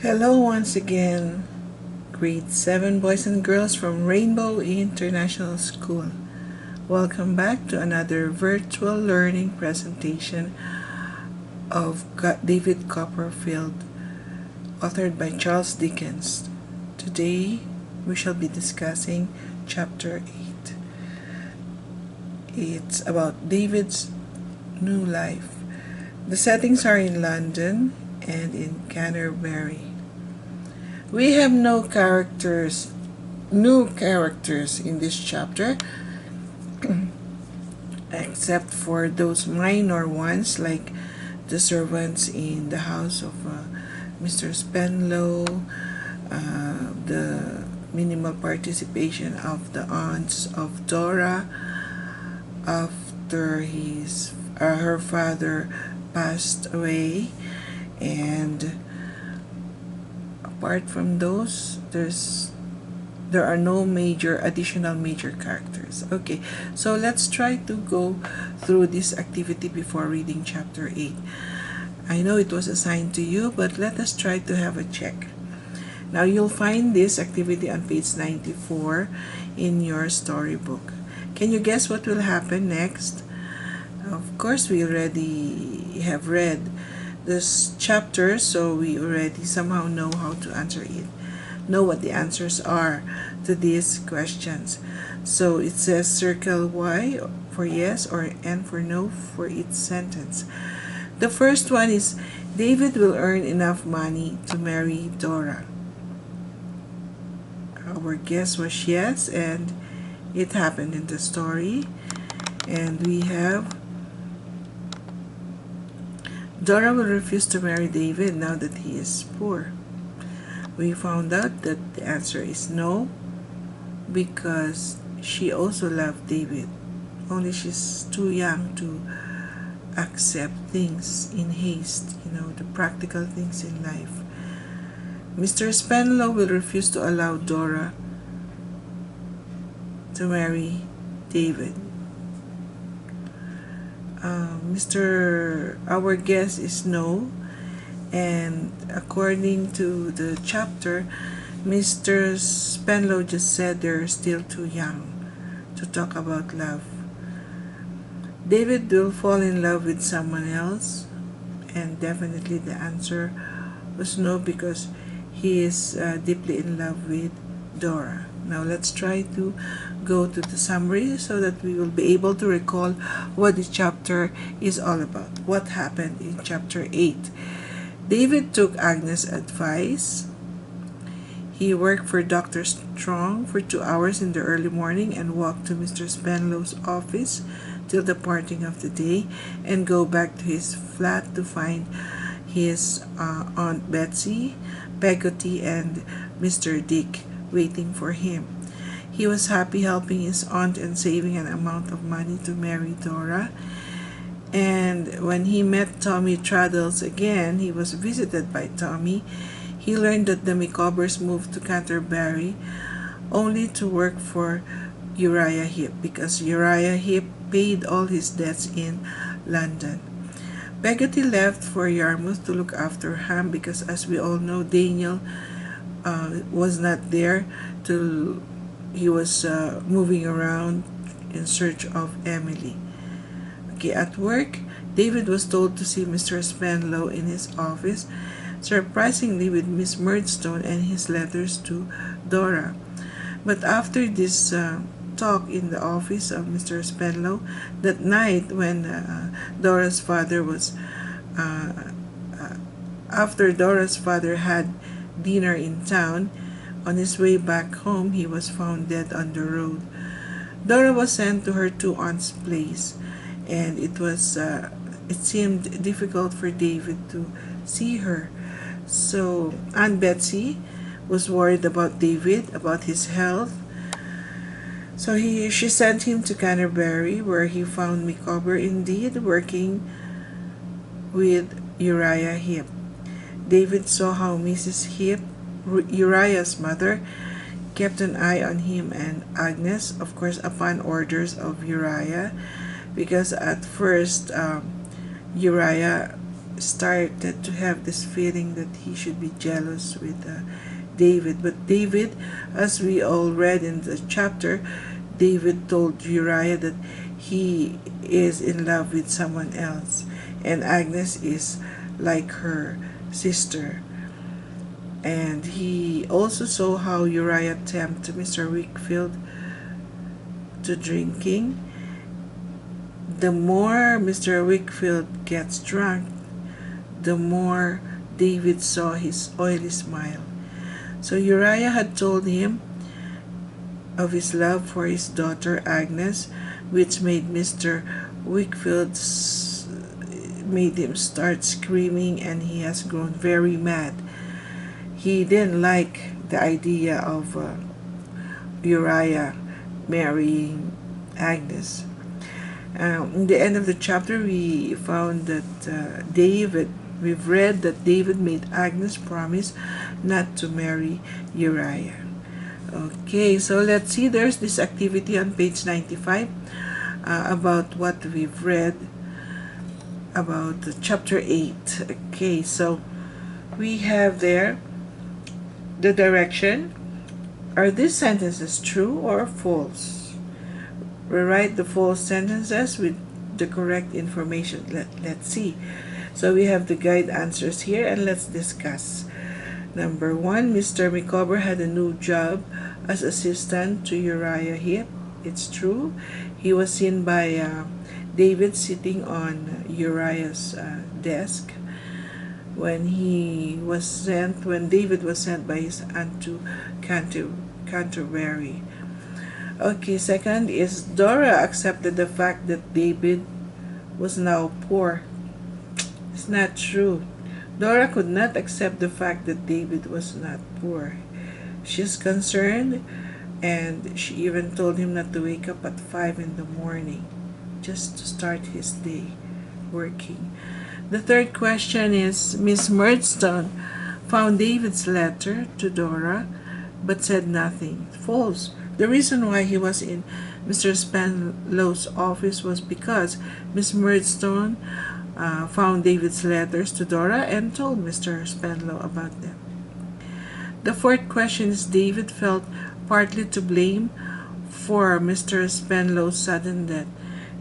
Hello once again, grade 7 boys and girls from Rainbow International School. Welcome back to another virtual learning presentation of David Copperfield, authored by Charles Dickens. Today we shall be discussing chapter 8. It's about David's new life. The settings are in London and in Canterbury. We have new characters in this chapter, except for those minor ones like the servants in the house of Mr. Spenlow, the minimal participation of the aunts of Dora after her father passed away, and apart from those, there are no additional major characters. Okay, so let's try to go through this activity before reading chapter 8. I know it was assigned to you, but let us try to have a check. Now you'll find this activity on page 94 in your storybook. Can you guess what will happen next? Of course, we already have read this chapter, so we already somehow know how to answer it, know what the answers are to these questions. So it says circle Y for yes or N for no for each sentence. The first one is David will earn enough money to marry Dora. Our guess was yes, and it happened in the story. And we have Dora will refuse to marry David now that he is poor. We found out that the answer is no, because she also loved David, only she's too young to accept things in haste, the practical things in life. Mr. Spenlow will refuse to allow Dora to marry David. Our guess is no, and according to the chapter, Mr. Spenlow just said they're still too young to talk about love. David will fall in love with someone else, and definitely the answer was no, because he is deeply in love with Dora. Now let's try to go to the summary so that we will be able to recall what this chapter is all about. What happened in chapter 8? David took Agnes' advice. He worked for Dr. Strong for 2 hours in the early morning and walked to Mr. Spenlow's office till the parting of the day, and go back to his flat to find his Aunt Betsy, Peggotty, and Mr. Dick waiting for him. He was happy helping his aunt and saving an amount of money to marry Dora. And when he met Tommy Traddles again, he was visited by Tommy. He learned that the Micawbers moved to Canterbury only to work for Uriah Heep, because Uriah Heep paid all his debts in London. Peggotty left for Yarmouth to look after Ham, because as we all know, Daniel was not there. He was moving around in search of Emily. Okay, at work, David was told to see Mr. Spenlow in his office, surprisingly with Miss Murdstone and his letters to Dora. But after this talk in the office of Mr. Spenlow, that night when Dora's father was after Dora's father had dinner in town, on his way back home he was found dead on the road. Dora was sent to her two aunts' place, and it seemed difficult for David to see her. So Aunt Betsy was worried about David, about his health. So she sent him to Canterbury, where he found Micawber indeed working with Uriah Heep. David saw how Mrs. Heep, Uriah's mother, kept an eye on him and Agnes, of course upon orders of Uriah, because at first Uriah started to have this feeling that he should be jealous with David. But David, as we all read in the chapter, David told Uriah that he is in love with someone else, and Agnes is like her sister. And he also saw how Uriah tempted Mr. Wickfield to drinking. The more Mr. Wickfield gets drunk, the more David saw his oily smile. So Uriah had told him of his love for his daughter Agnes, which made Mr. Wickfield made him start screaming, and he has grown very mad. He didn't like the idea of Uriah marrying Agnes. In the end of the chapter, we found that we've read that David made Agnes promise not to marry Uriah. Okay, so let's see. There's this activity on page 95 about what we've read about chapter 8. Okay, so we have there the direction. Are these sentences true or false? Rewrite the false sentences with the correct information. Let's see. So we have the guide answers here, and let's discuss. Number 1, Mr. Micawber had a new job as assistant to Uriah Heep. It's true. He was seen by David sitting on Uriah's desk when David was sent by his aunt to Canterbury. Okay, second is Dora accepted the fact that David was now poor. It's not true. Dora could not accept the fact that David was not poor. She's concerned, and she even told him not to wake up at 5 in the morning just to start his day working. The third question is Miss Murdstone found David's letter to Dora but said nothing. False. The reason why he was in Mr. Spenlow's office was because Miss Murdstone found David's letters to Dora and told Mr. Spenlow about them. The fourth question is David felt partly to blame for Mr. Spenlow's sudden death.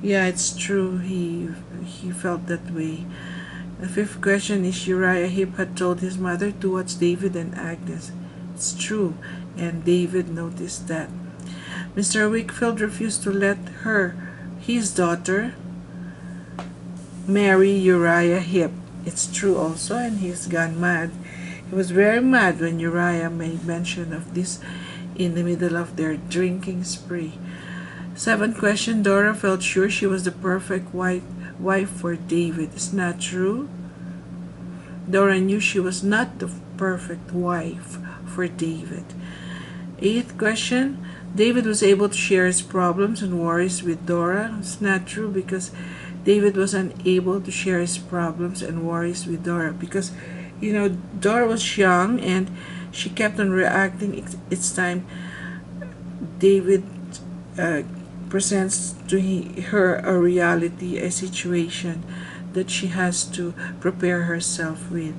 Yeah, it's true. He felt that way. The fifth question is Uriah Heep had told his mother to watch David and Agnes. It's true, and David noticed that. Mr. Wickfield refused to let his daughter, marry Uriah Heep. It's true also, and he's gone mad. He was very mad when Uriah made mention of this in the middle of their drinking spree. Seventh question, Dora felt sure she was the perfect wife for David. It's not true. Dora knew she was not the perfect wife for David. Eighth question, David was able to share his problems and worries with Dora. It's not true, because David was unable to share his problems and worries with Dora because, Dora was young and she kept on reacting each time David presents to her a reality, a situation that she has to prepare herself with.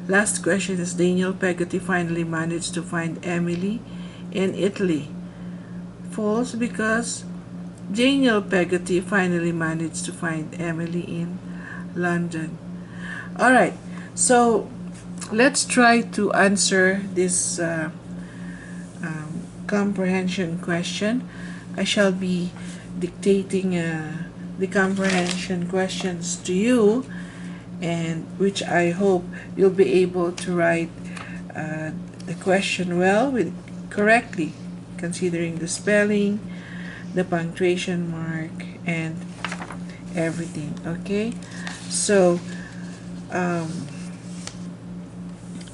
Last question is Daniel Peggotty finally managed to find Emily in Italy. False, because Daniel Peggotty finally managed to find Emily in London. Alright, so let's try to answer this comprehension question. I shall be dictating the comprehension questions to you, and which I hope you'll be able to write the question well correctly, considering the spelling, the punctuation mark, and everything. Okay, so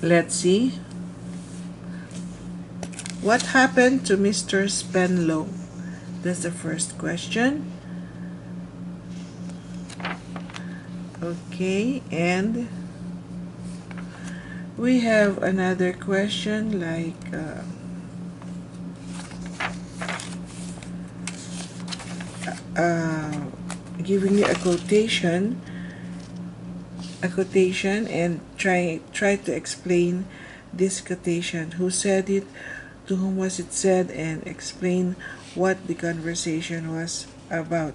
let's see. What happened to Mr. Spenlow? That's the first question. Okay, and we have another question like giving you a quotation. a quotation and try to explain this quotation. Who said it? To whom was it said? And explain what the conversation was about.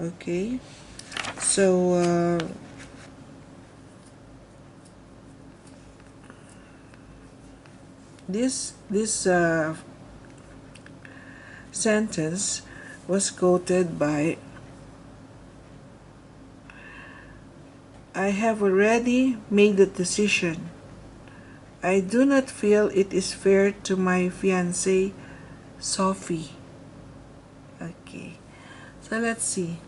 Okay, so this sentence was quoted by, I have already made the decision. I do not feel it is fair to my fiancée, Sophie. Okay, so let's see.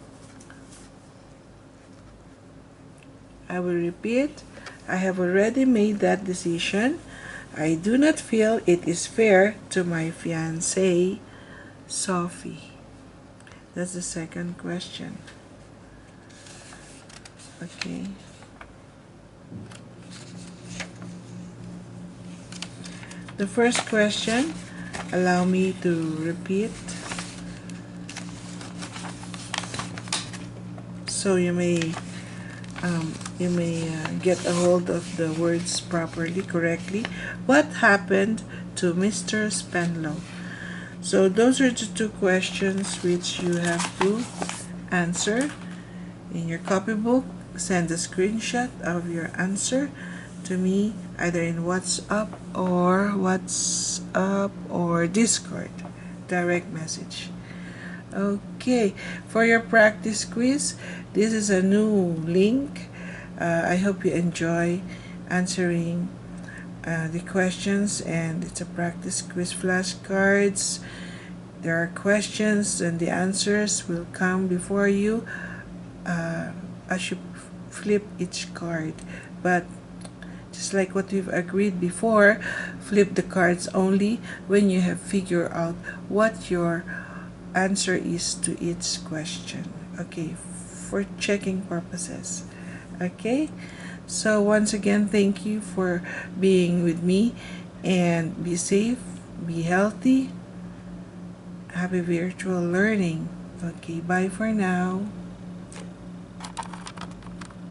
I will repeat. I have already made that decision. I do not feel it is fair to my fiancée, Sophie. That's the second question. Okay. The first question, allow me to repeat so you may get a hold of the words properly, correctly. What happened to Mr. Spenlow? So those are the two questions which you have to answer. In your copybook, send a screenshot of your answer to me either in WhatsApp or Discord direct message. Okay, for your practice quiz, this is a new link. I hope you enjoy answering the questions, and it's a practice quiz flashcards. There are questions and the answers will come before you as you flip each card. But just like what we've agreed before, flip the cards only when you have figured out what your answer is to each question. Okay, for checking purposes. Okay, so once again, thank you for being with me, and be safe, be healthy, happy virtual learning. Okay, bye for now.